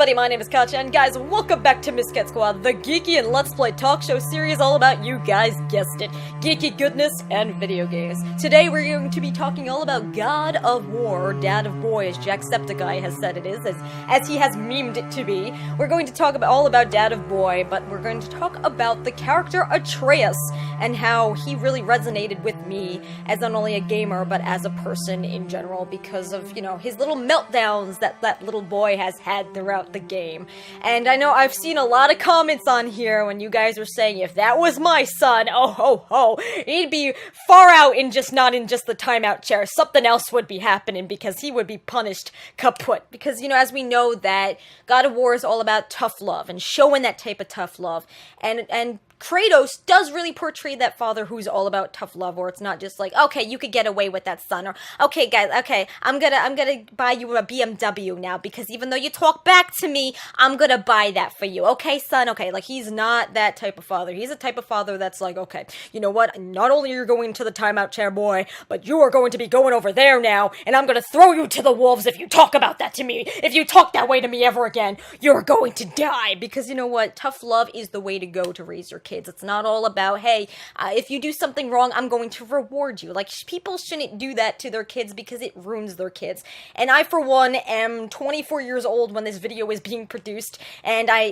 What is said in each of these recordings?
everybody, my name is Katja, and guys, welcome back to Miscat Squad, the geeky and Let's Play talk show series all about, you guys guessed it, geeky goodness and video games. Today we're going to be talking all about God of War, or Dad of Boy, as Jacksepticeye has said it is, as he has memed it to be. We're going to talk all about Dad of Boy, but we're going to talk about the character Atreus, and how he really resonated with me as not only a gamer, but as a person in general, because of, you know, his little meltdowns that little boy has had throughout the game. And I know I've seen a lot of comments on here when you guys were saying, if that was my son, oh ho ho, he'd be far out in not in just the timeout chair, something else would be happening because he would be punished kaput. Because, you know, as we know that God of War is all about tough love and showing that type of tough love, and Kratos does really portray that father who's all about tough love, or it's not just like, okay, you could get away with that, son, or okay, guys, okay, I'm gonna buy you a BMW now because even though you talk back to me, I'm gonna buy that for you, okay, son, okay, like, he's not that type of father. He's a type of father that's like, okay, you know what, not only are you going to the timeout chair, boy, but you are going to be going over there now, and I'm gonna throw you to the wolves if you talk about that to me. If you talk that way to me ever again, you're going to die, because you know what, tough love is the way to go to raise your kids. It's not all about, hey, if you do something wrong, I'm going to reward you. Like, people shouldn't do that to their kids because it ruins their kids. And I, for one, am 24 years old when this video is being produced, and I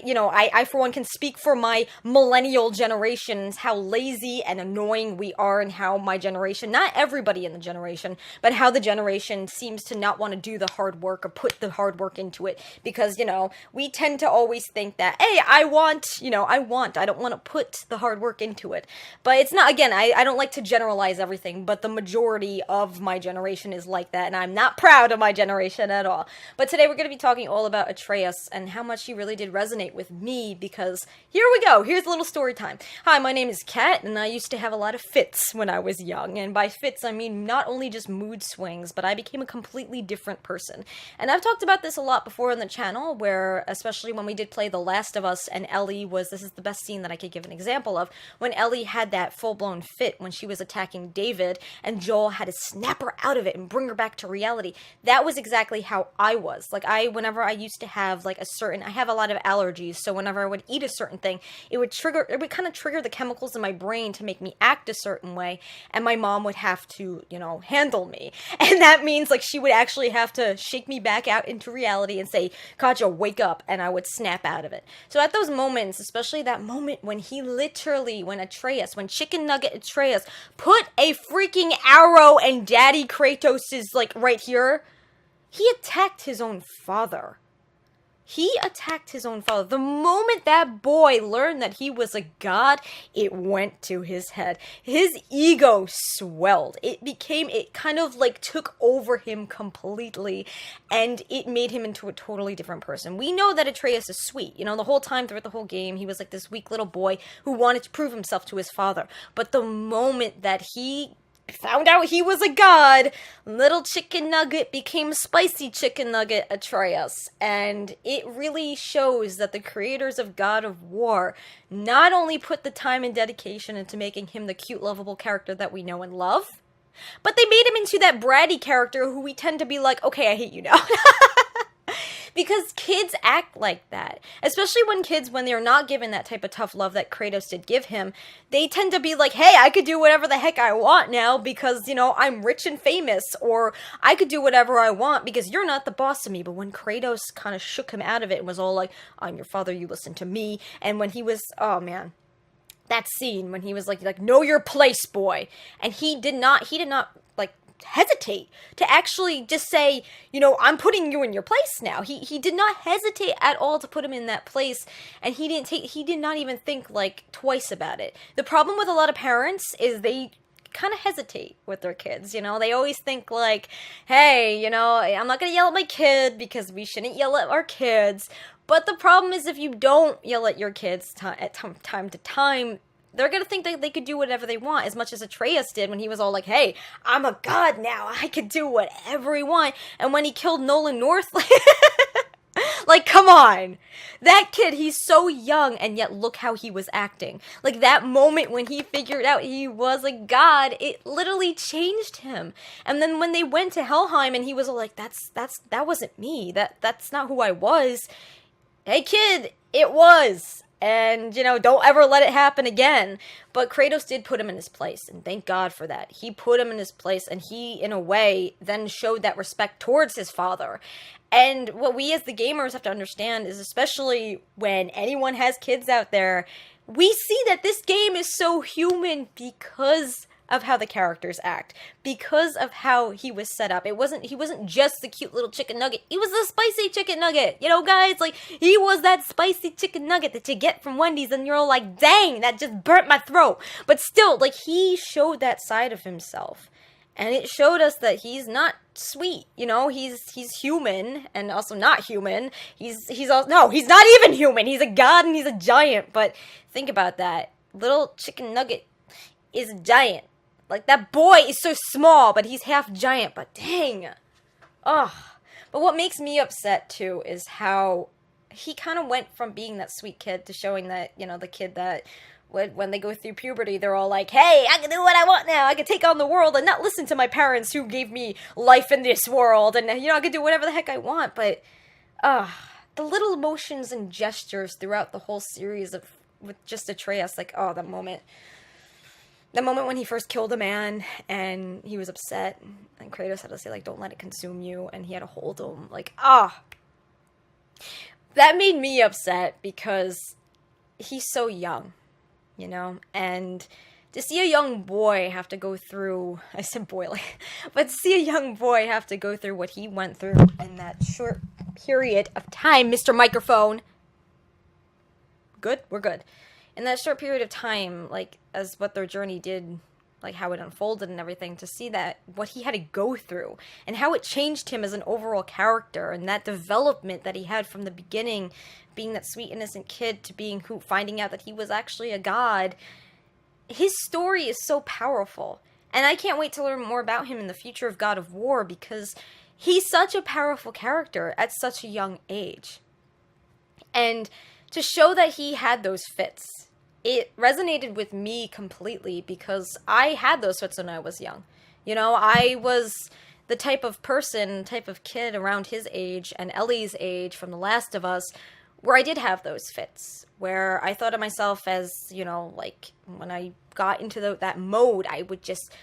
for one, can speak for my millennial generations, how lazy and annoying we are, and how my generation, not everybody in the generation, but how the generation seems to not want to do the hard work or put the hard work into it, because, you know, we tend to always think that, hey, I don't want to put the hard work into it. But it's not, again, I don't like to generalize everything, but the majority of my generation is like that, and I'm not proud of my generation at all. But today we're going to be talking all about Atreus and how much he really did resonate with me, because here we go, here's a little story time. Hi, my name is Kat, and I used to have a lot of fits when I was young, and by fits I mean not only just mood swings, but I became a completely different person. And I've talked about this a lot before on the channel, where, especially when we did play The Last of Us, and Ellie was, this is the best scene that I could give an example of, when Ellie had that full-blown fit when she was attacking David, and Joel had to snap her out of it and bring her back to reality. That was exactly how I was. Like, whenever I used to have, like, I have a lot of allergies, so whenever I would eat a certain thing, it would kind of trigger the chemicals in my brain to make me act a certain way, and my mom would have to, you know, handle me. And that means, like, she would actually have to shake me back out into reality and say, Katja, wake up, and I would snap out of it. So at those moments, especially that moment when he literally, when Chicken Nugget Atreus put a freaking arrow in Daddy Kratos' like right here, he attacked his own father. The moment that boy learned that he was a god, it went to his head. His ego swelled. It kind of like took over him completely, and it made him into a totally different person. We know that Atreus is sweet. You know, the whole time throughout the whole game, he was like this weak little boy who wanted to prove himself to his father. But the moment that he found out he was a god, little chicken nugget became spicy chicken nugget Atreus. And it really shows that the creators of God of War not only put the time and dedication into making him the cute, lovable character that we know and love, but they made him into that bratty character who we tend to be like, okay, I hate you now. Because kids act like that. Especially when they're not given that type of tough love that Kratos did give him, they tend to be like, hey, I could do whatever the heck I want now because, you know, I'm rich and famous, or I could do whatever I want because you're not the boss of me. But when Kratos kind of shook him out of it and was all like, I'm your father, you listen to me, and when he was, oh man, that scene when he was like, know your place, boy, and he did not like hesitate to actually just say, you know, I'm putting you in your place now. He did not hesitate at all to put him in that place, and he did not even think like twice about it. The problem with a lot of parents is they kind of hesitate with their kids, you know. They always think like, hey, you know, I'm not gonna yell at my kid because we shouldn't yell at our kids. But the problem is, if you don't yell at your kids at time to time, they're gonna think that they could do whatever they want, as much as Atreus did when he was all like, hey, I'm a god now, I could do whatever I want. And when he killed Nolan North, like, come on. That kid, he's so young, and yet look how he was acting. Like, that moment when he figured out he was a god, it literally changed him. And then when they went to Helheim and he was all like, that wasn't me, that's not who I was, hey kid, it was. And, you know, don't ever let it happen again. But Kratos did put him in his place, and thank God for that. He put him in his place, and he, in a way, then showed that respect towards his father. And what we as the gamers have to understand is, especially when anyone has kids out there, we see that this game is so human because of how the characters act, because of how he was set up. He wasn't just the cute little chicken nugget. He was the spicy chicken nugget. You know, guys, like, he was that spicy chicken nugget that you get from Wendy's and you're all like, dang, that just burnt my throat. But still, like, he showed that side of himself. And it showed us that he's not sweet, you know, he's human and also not human. He's not even human. He's a god and he's a giant. But think about that. Little chicken nugget is a giant. Like, that boy is so small, but he's half giant, but dang. Ugh. But what makes me upset, too, is how he kind of went from being that sweet kid to showing that, you know, the kid that when they go through puberty, they're all like, hey, I can do what I want now. I can take on the world and not listen to my parents who gave me life in this world. And, you know, I can do whatever the heck I want. But, the little emotions and gestures throughout the whole series with just Atreus, like, oh, the moment when he first killed a man and he was upset and Kratos had to say, like, don't let it consume you, and he had to hold him, like, that made me upset because he's so young, you know, and to see a young boy have to go through, I said boy, like, but to see a young boy have to go through what he went through in that short period of time, Mr. Microphone. Good? We're good. In that short period of time, like, as what their journey did, like, how it unfolded and everything, to see that, what he had to go through, and how it changed him as an overall character, and that development that he had from the beginning, being that sweet, innocent kid, to being finding out that he was actually a god. His story is so powerful, and I can't wait to learn more about him in the future of God of War, because he's such a powerful character at such a young age. And to show that he had those fits, it resonated with me completely because I had those fits when I was young. You know, I was the type of person, type of kid around his age and Ellie's age from The Last of Us, where I did have those fits, where I thought of myself as, you know, like, when I got into that mode, I would just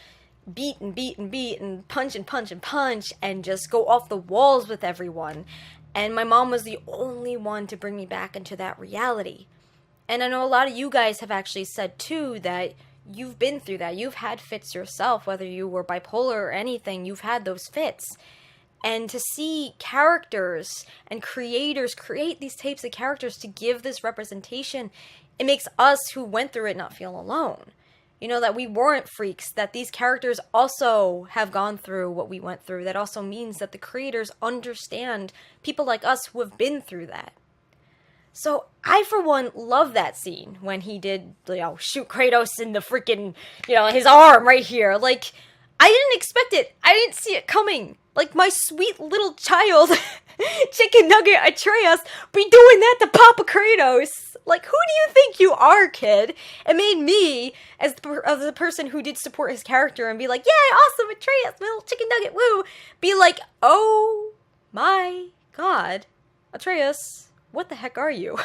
beat and beat and beat and punch and punch and punch and just go off the walls with everyone. And my mom was the only one to bring me back into that reality. And I know a lot of you guys have actually said, too, that you've been through that. You've had fits yourself, whether you were bipolar or anything, you've had those fits. And to see characters and creators create these types of characters to give this representation, it makes us who went through it not feel alone. You know, that we weren't freaks, that these characters also have gone through what we went through. That also means that the creators understand people like us who have been through that. So I, for one, love that scene when he did, you know, shoot Kratos in the freaking, you know, his arm right here. Like, I didn't expect it. I didn't see it coming. Like, my sweet little child, chicken nugget Atreus, be doing that to Papa Kratos. Like, who do you think you are, kid? It made me, as the person who did support his character and be like, yay, awesome, Atreus, little chicken nugget, woo, be like, oh my god, Atreus, what the heck are you?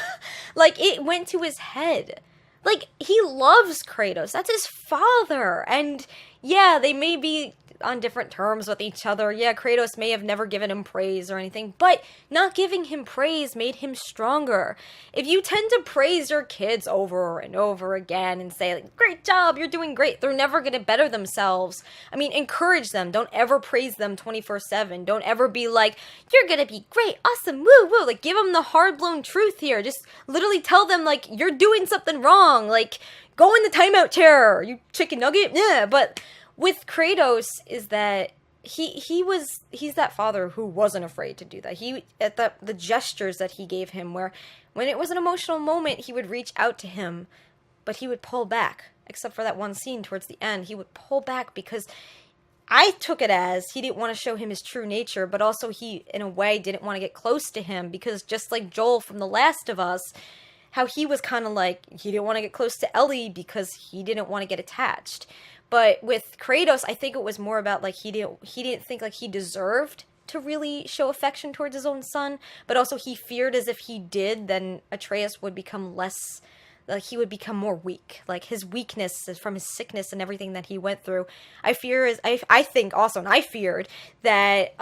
Like, it went to his head. Like, he loves Kratos. That's his father. And yeah, they may be on different terms with each other. Yeah, Kratos may have never given him praise or anything, but not giving him praise made him stronger. If you tend to praise your kids over and over again and say, like, great job, you're doing great, they're never going to better themselves. I mean, encourage them. Don't ever praise them 24/7. Don't ever be like, you're going to be great, awesome, woo, woo. Like, give them the hard-blown truth here. Just literally tell them, like, you're doing something wrong. Like, go in the timeout chair, you chicken nugget. Yeah, but with Kratos is that he's that father who wasn't afraid to do that. He, at the gestures that he gave him, where when it was an emotional moment, he would reach out to him, but he would pull back, except for that one scene towards the end. He would pull back because I took it as he didn't want to show him his true nature, but also he, in a way, didn't want to get close to him, because just like Joel from The Last of Us, how he was kind of like, he didn't want to get close to Ellie because he didn't want to get attached. But with Kratos, I think it was more about, like, he didn't think, like, he deserved to really show affection towards his own son, but also he feared as if he did, then Atreus would become less, like he would become more weak. Like his weakness is from his sickness and everything that he went through. I think also, and I feared that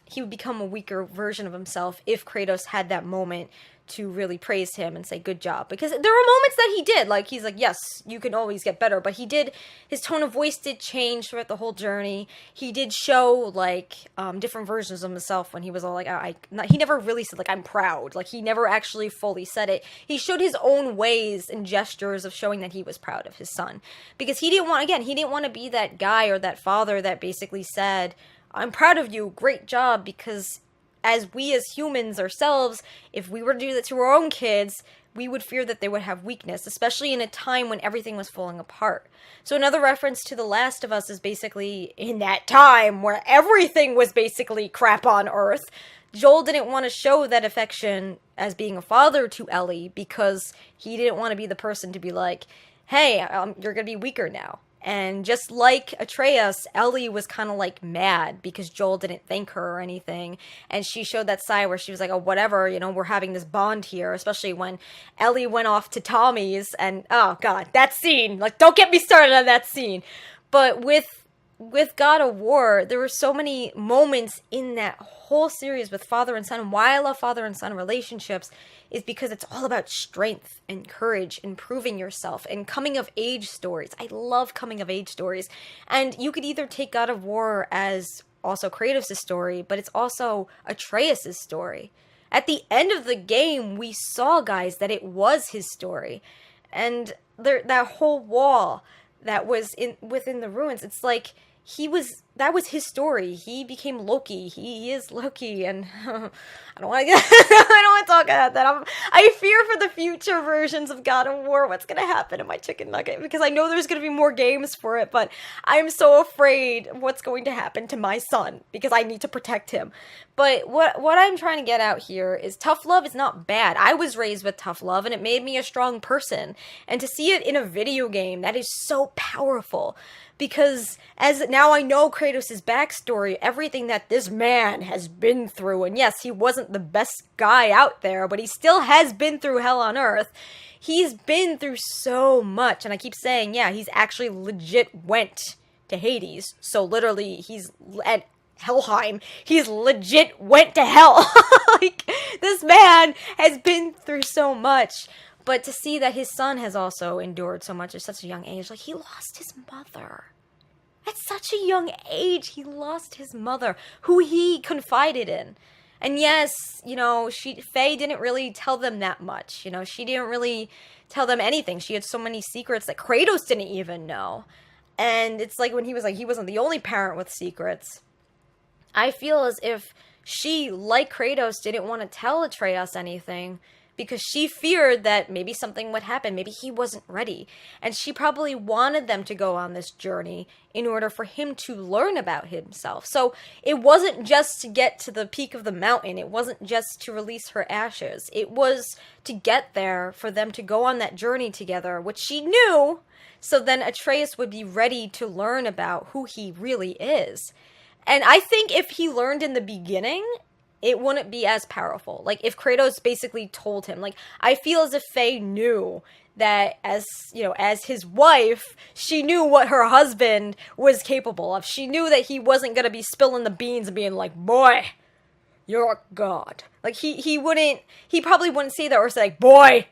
he would become a weaker version of himself if Kratos had that moment to really praise him and say good job, because there were moments that he did, like he's like, yes, you can always get better, but his tone of voice did change throughout the whole journey. He did show like different versions of himself when he was all like, he never really said like I'm proud, like he never actually fully said it. He showed his own ways and gestures of showing that he was proud of his son, because he didn't want to be that guy or that father that basically said, I'm proud of you, great job, because as we as humans ourselves, if we were to do that to our own kids, we would fear that they would have weakness, especially in a time when everything was falling apart. So another reference to The Last of Us is basically in that time where everything was basically crap on Earth. Joel didn't want to show that affection as being a father to Ellie because he didn't want to be the person to be like, hey, you're going to be weaker now. And just like Atreus, Ellie was kind of like mad because Joel didn't thank her or anything. And she showed that side where she was like, oh, whatever, we're having this bond here. Especially when Ellie went off to Tommy's and, oh God, that scene. Like, don't get me started on that scene. But with God of War, there were so many moments in that whole series with father and son. And why I love father and son relationships is because it's all about strength and courage and proving yourself and coming of age stories. I love coming of age stories. And you could either take God of War as also Kratos' story, but it's also Atreus' story. At the end of the game, we saw, guys, that it was his story. And that whole wall that was within the ruins, it's like that was his story. He became Loki. He is Loki, and I don't want to talk about that. I fear for the future versions of God of War. What's gonna happen to my chicken nugget? Because I know there's gonna be more games for it, but I'm so afraid what's going to happen to my son because I need to protect him. But what I'm trying to get out here is tough love is not bad. I was raised with tough love, and it made me a strong person. And to see it in a video game, that is so powerful. Because as now I know Kratos' backstory, everything that this man has been through, and yes, he wasn't the best guy out there, but he still has been through hell on earth. He's been through so much, and I keep saying, yeah, he's actually legit went to Hades. So literally, he's at Helheim. He's legit went to hell. Like, this man has been through so much. But to see that his son has also endured so much at such a young age, like he lost his mother. At such a young age, he lost his mother, who he confided in. And yes, Faye didn't really tell them that much. She didn't really tell them anything. She had so many secrets that Kratos didn't even know. And it's like when he was like, he wasn't the only parent with secrets. I feel as if she, like Kratos, didn't want to tell Atreus anything, because she feared that maybe something would happen. Maybe he wasn't ready. And she probably wanted them to go on this journey in order for him to learn about himself. So it wasn't just to get to the peak of the mountain. It wasn't just to release her ashes. It was to get there for them to go on that journey together, which she knew. So then Atreus would be ready to learn about who he really is. And I think if he learned in the beginning, it wouldn't be as powerful. Like, if Kratos basically told him, like, I feel as if Faye knew that as his wife, she knew what her husband was capable of. She knew that he wasn't going to be spilling the beans and being like, boy, you're a god. Like, he probably wouldn't say that or say, like, boy,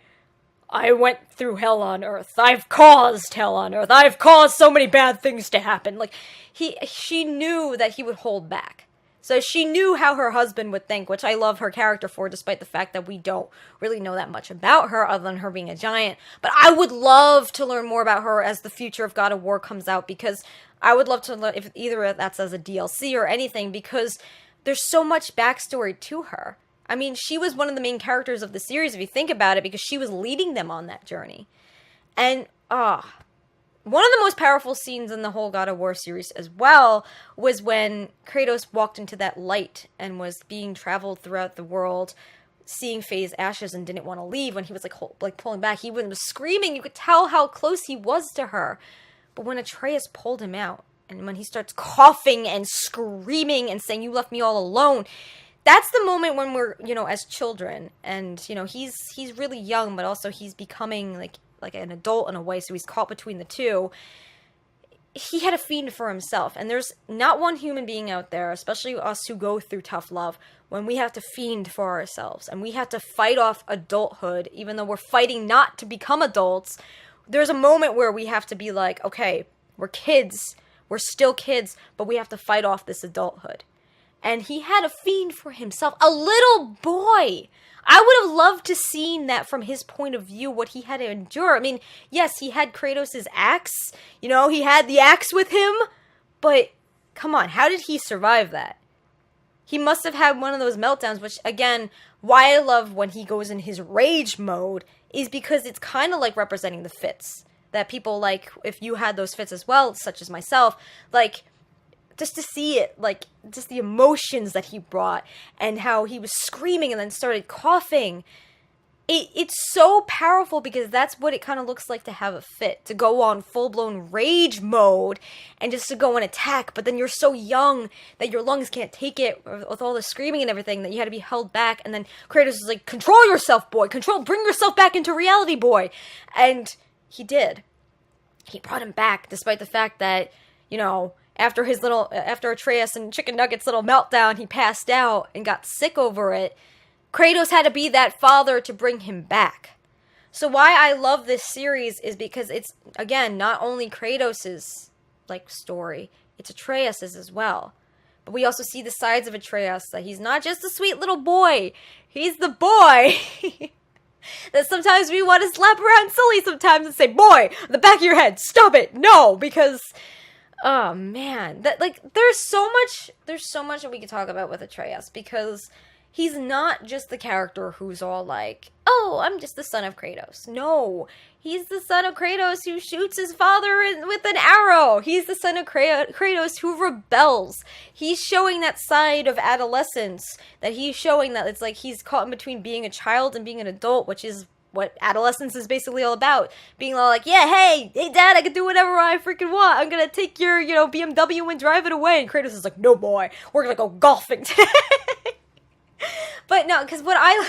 I went through hell on earth. I've caused hell on earth. I've caused so many bad things to happen. Like, she knew that he would hold back. So she knew how her husband would think, which I love her character for, despite the fact that we don't really know that much about her other than her being a giant. But I would love to learn more about her as the future of God of War comes out, because I would love to learn if either that's as a DLC or anything, because there's so much backstory to her. I mean, she was one of the main characters of the series, if you think about it, because she was leading them on that journey. And, one of the most powerful scenes in the whole God of War series as well was when Kratos walked into that light and was being traveled throughout the world, seeing Faye's ashes and didn't want to leave. When he was like pulling back, he was screaming. You could tell how close he was to her. But when Atreus pulled him out, And when he starts coughing and screaming and saying, "You left me all alone," that's the moment when we're, as children, and, he's really young, but also he's becoming like an adult in a way, so he's caught between the two. He had a fiend for himself, and there's not one human being out there, especially us who go through tough love, when we have to fiend for ourselves, and we have to fight off adulthood, even though we're fighting not to become adults. There's a moment where we have to be like, okay, we're kids, we're still kids, but we have to fight off this adulthood. And he had a fiend for himself, a little boy. I would have loved to seen that from his point of view, what he had to endure. I mean, yes, he had Kratos' axe. He had the axe with him. But, come on, how did he survive that? He must have had one of those meltdowns, which, again, why I love when he goes in his rage mode is because it's kind of like representing the fits. That people, like, if you had those fits as well, such as myself, like, just to see it, like, just the emotions that he brought and how he was screaming and then started coughing. It's so powerful because that's what it kind of looks like to have a fit, to go on full-blown rage mode and just to go and attack, but then you're so young that your lungs can't take it with all the screaming and everything that you had to be held back, and then Kratos is like, control yourself, boy, bring yourself back into reality, boy, and he did. He brought him back, despite the fact that, after Atreus and Chicken Nugget's little meltdown, he passed out and got sick over it. Kratos had to be that father to bring him back. So why I love this series is because it's, again, not only Kratos' story, it's Atreus' as well. But we also see the sides of Atreus, that he's not just a sweet little boy. He's the boy that sometimes we want to slap around silly sometimes and say, boy, the back of your head, stop it, no, because... Oh man, there's so much that we could talk about with Atreus, because he's not just the character who's all like, oh, I'm just the son of Kratos. No, he's the son of Kratos who shoots his father with an arrow. He's the son of Kratos who rebels. He's showing that side of adolescence, that he's showing that it's like he's caught in between being a child and being an adult, which is what adolescence is basically all about. Being all like, yeah, hey, dad, I can do whatever I freaking want. I'm gonna take your, BMW and drive it away. And Kratos is like, no, boy, we're gonna go golfing today. But no, because what I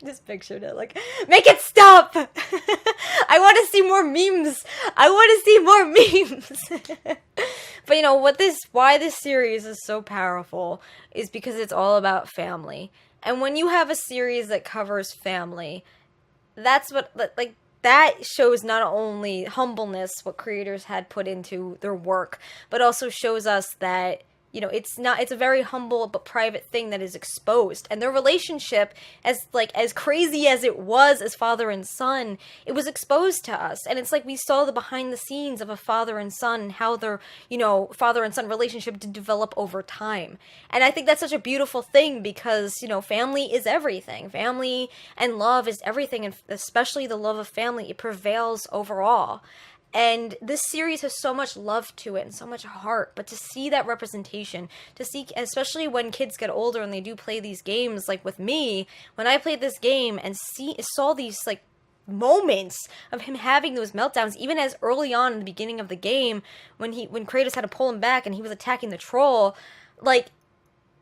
just pictured it, like, make it stop. I want to see more memes. But why this series is so powerful is because it's all about family. And when you have a series that covers family, that's what, that shows not only humbleness, what creators had put into their work, but also shows us that, it's a very humble but private thing that is exposed. And their relationship, as crazy as it was as father and son, it was exposed to us. And it's like we saw the behind the scenes of a father and son and how their, father and son relationship did develop over time. And I think that's such a beautiful thing because, family is everything. Family and love is everything, and especially the love of family, it prevails overall. And this series has so much love to it and so much heart, but to see that representation, to see, especially when kids get older and they do play these games, like with me, when I played this game and saw these, moments of him having those meltdowns, even as early on in the beginning of the game, when Kratos had to pull him back and he was attacking the troll,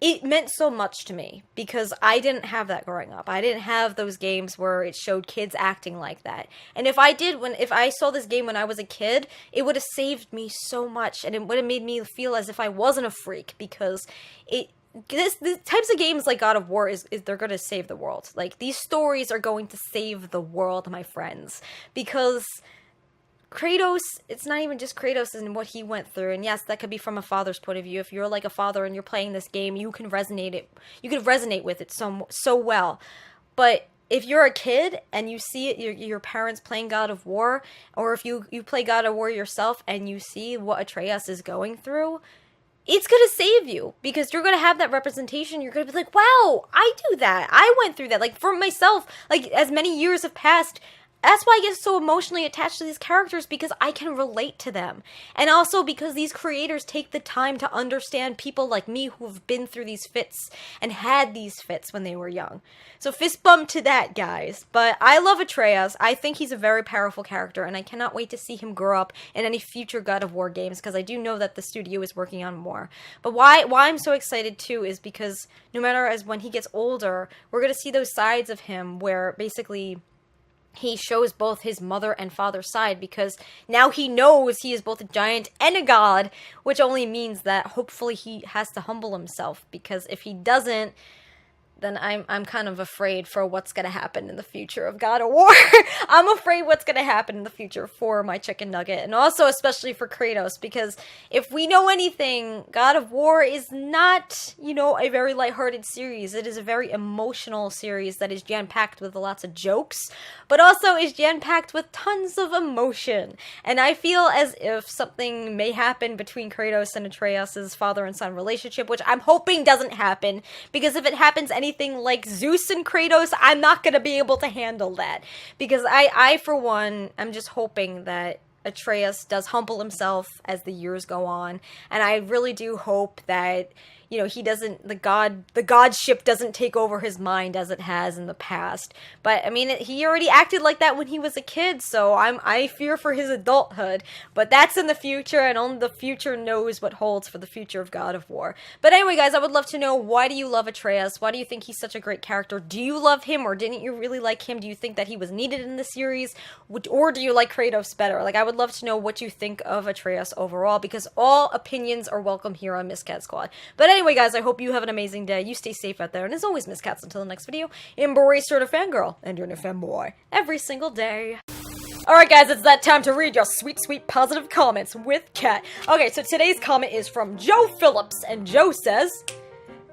it meant so much to me because I didn't have that growing up. I didn't have those games where it showed kids acting like that. And if I saw this game when I was a kid, it would have saved me so much, and it would have made me feel as if I wasn't a freak, because these types of games like God of War is they're going to save the world. These stories are going to save the world, my friends, because Kratos, it's not even just Kratos and what he went through. And yes, that could be from a father's point of view. If you're like a father and you're playing this game, you can resonate with it so well. But if you're a kid and you see it, your parents playing God of War, or if you play God of War yourself and you see what Atreus is going through, it's going to save you, because you're going to have that representation. You're going to be like, wow, I do that. I went through that. For myself, as many years have passed, that's why I get so emotionally attached to these characters, because I can relate to them. And also because these creators take the time to understand people like me who've been through these fits and had these fits when they were young. So fist bump to that, guys. But I love Atreus. I think he's a very powerful character, and I cannot wait to see him grow up in any future God of War games, because I do know that the studio is working on more. But why I'm so excited too is because no matter as when he gets older, we're going to see those sides of him where basically he shows both his mother and father's side, because now he knows he is both a giant and a god, which only means that hopefully he has to humble himself, because if he doesn't, then I'm kind of afraid for what's going to happen in the future of God of War. I'm afraid what's going to happen in the future for my chicken nugget, and also especially for Kratos, because if we know anything, God of War is not, you know, a very lighthearted series. It is a very emotional series that is jam-packed with lots of jokes, but also is jam-packed with tons of emotion. And I feel as if something may happen between Kratos and Atreus' father and son relationship, which I'm hoping doesn't happen, because if it happens anything like Zeus and Kratos, I'm not going to be able to handle that. Because I, for one, I'm just hoping that Atreus does humble himself as the years go on. And I really do hope that, you know, he doesn't, the godship doesn't take over his mind as it has in the past. But, I mean, he already acted like that when he was a kid, so I fear for his adulthood. But that's in the future, and only the future knows what holds for the future of God of War. But anyway, guys, I would love to know, why do you love Atreus? Why do you think he's such a great character? Do you love him, or didn't you really like him? Do you think that he was needed in the series? Or do you like Kratos better? Like, I would love to know what you think of Atreus overall, because all opinions are welcome here on Miscat Squad. But anyway, guys, I hope you have an amazing day. You stay safe out there. And as always, Miscats, until the next video, embrace your inner fangirl and your inner fanboy every single day. Alright, guys, it's that time to read your sweet, sweet positive comments with Kat. Okay, so today's comment is from Joe Phillips, and Joe says,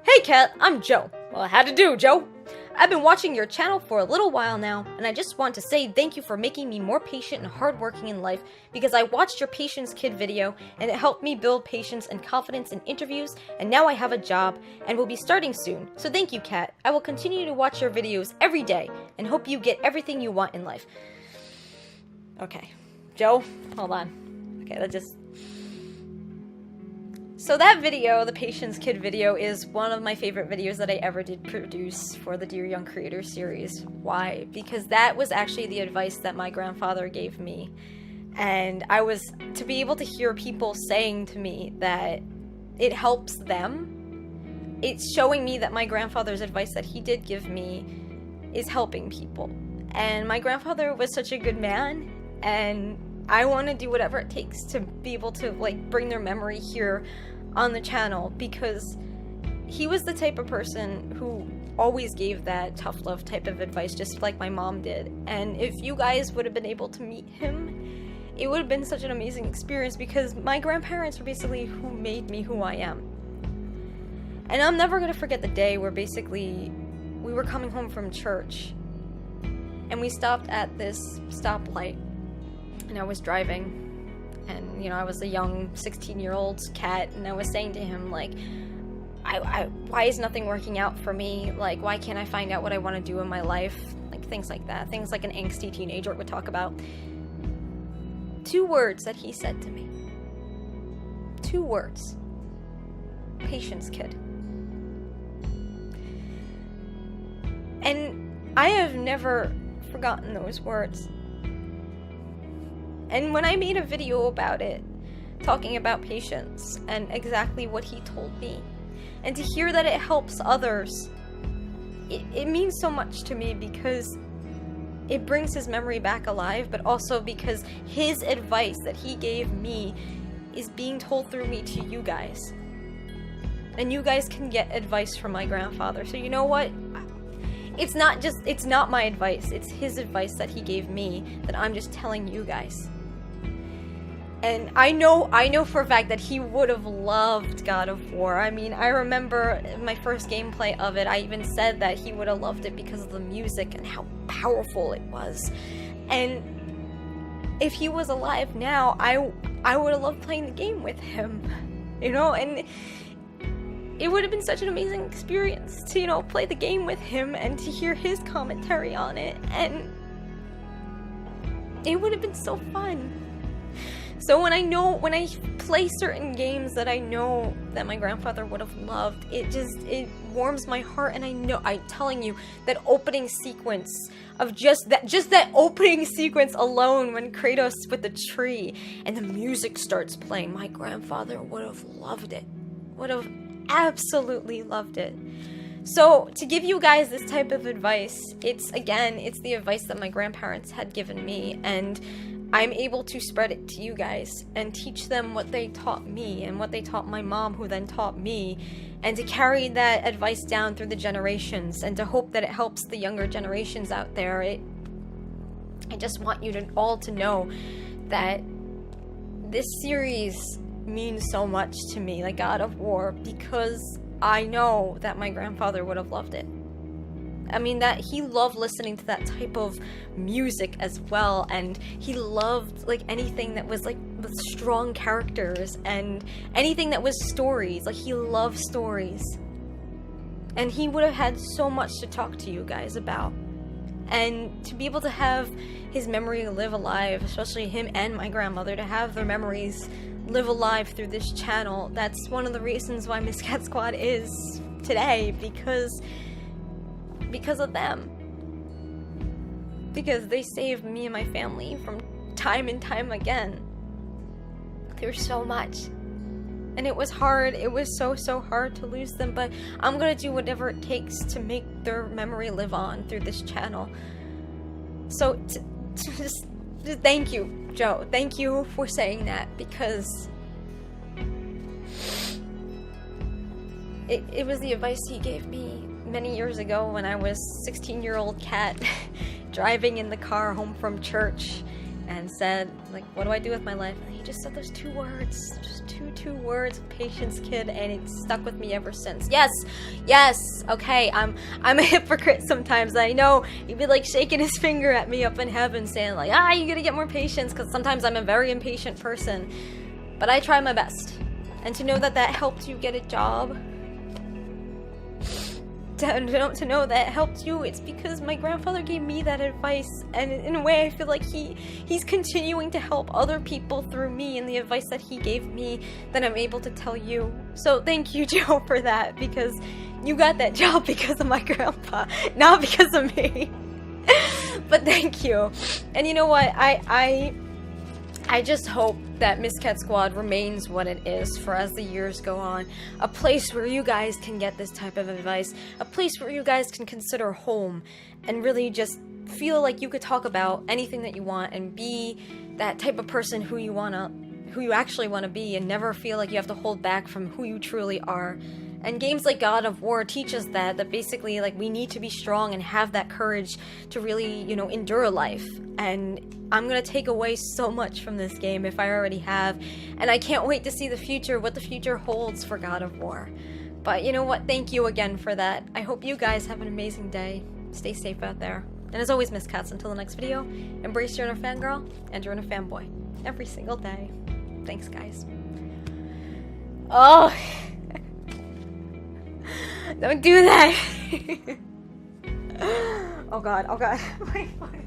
"Hey, Kat, I'm Joe. Well, how to do, Joe? I've been watching your channel for a little while now, and I just want to say thank you for making me more patient and hardworking in life, because I watched your Patience Kid video, and it helped me build patience and confidence in interviews, and now I have a job, and will be starting soon. So thank you, Kat. I will continue to watch your videos every day, and hope you get everything you want in life." Okay. Joe, hold on. Okay, that just... So that video, the Patience Kid video, is one of my favorite videos that I ever did produce for the Dear Young Creator series. Why? Because that was actually the advice that my grandfather gave me. And I was, to be able to hear people saying to me that it helps them, it's showing me that my grandfather's advice that he did give me is helping people. And my grandfather was such a good man, and I want to do whatever it takes to be able to, like, bring their memory here on the channel, because he was the type of person who always gave that tough love type of advice, just like my mom did. And if you guys would have been able to meet him, it would have been such an amazing experience, because my grandparents were basically who made me who I am. And I'm never going to forget the day where basically we were coming home from church, and we stopped at this stoplight, and I was driving. And, you know, I was a young 16-year-old cat, and I was saying to him, like, why is nothing working out for me? Like, why can't I find out what I want to do in my life? Like, things like that. Things like an angsty teenager would talk about. 2 words that he said to me. 2 words. Patience, kid. And I have never forgotten those words. And when I made a video about it, talking about patience and exactly what he told me, and to hear that it helps others, it means so much to me, because it brings his memory back alive, but also because his advice that he gave me is being told through me to you guys. And you guys can get advice from my grandfather. So you know what? It's not my advice, it's his advice that he gave me that I'm just telling you guys. And I know for a fact that he would have loved God of War. I mean, I remember my first gameplay of it, I even said that he would have loved it because of the music and how powerful it was. And if he was alive now, I would have loved playing the game with him. You know, and it would have been such an amazing experience to, you know, play the game with him and to hear his commentary on it. And It would have been so fun. So when I play certain games that I know that my grandfather would have loved, it warms my heart. And I'm telling you, that opening sequence of just that opening sequence alone, when Kratos with the tree and the music starts playing, my grandfather would have loved it. Would have absolutely loved it. So to give you guys this type of advice, it's the advice that my grandparents had given me, and I'm able to spread it to you guys and teach them what they taught me and what they taught my mom, who then taught me, and to carry that advice down through the generations and to hope that it helps the younger generations out there. I just want you all to know that this series means so much to me, like God of War, because I know that my grandfather would have loved it. I mean, that he loved listening to that type of music as well, and he loved like anything that was like with strong characters and anything that was stories. Like, he loved stories, and he would have had so much to talk to you guys about. And to be able to have his memory live alive, especially him and my grandmother, to have their memories live alive through this channel, that's one of the reasons why Miscat Squad is today, because of them. Because they saved me and my family from time and time again. There's so much. And it was hard. It was so hard to lose them, but I'm gonna do whatever it takes to make their memory live on through this channel. So just thank you, Joe. Thank you for saying that, because it was the advice he gave me many years ago when I was 16-year-old Kat driving in the car home from church, and said, like, what do I do with my life? And he just said those two words, just two words, patience, kid, and it stuck with me ever since. Yes, okay, I'm a hypocrite sometimes. I know he'd be like shaking his finger at me up in heaven, saying like, you gotta get more patience, because sometimes I'm a very impatient person, but I try my best. And to know that helped you get a job, to know that helped you, it's because my grandfather gave me that advice, and in a way I feel like he's continuing to help other people through me and the advice that he gave me that I'm able to tell you. So thank you, Joe, for that, because you got that job because of my grandpa, not because of me. But thank you. And you know what, I just hope that Miscat Squad remains what it is for as the years go on. A place where you guys can get this type of advice. A place where you guys can consider home and really just feel like you could talk about anything that you want and be that type of person who you actually want to be, and never feel like you have to hold back from who you truly are. And games like God of War teach us that basically, like, we need to be strong and have that courage to really, endure life. And I'm gonna take away so much from this game if I already have. And I can't wait to see what the future holds for God of War. But you know what? Thank you again for that. I hope you guys have an amazing day. Stay safe out there. And as always, Miss Cats, until the next video, embrace your inner fangirl and your inner fanboy. Every single day. Thanks, guys. Oh! Don't do that! Oh god, my voice.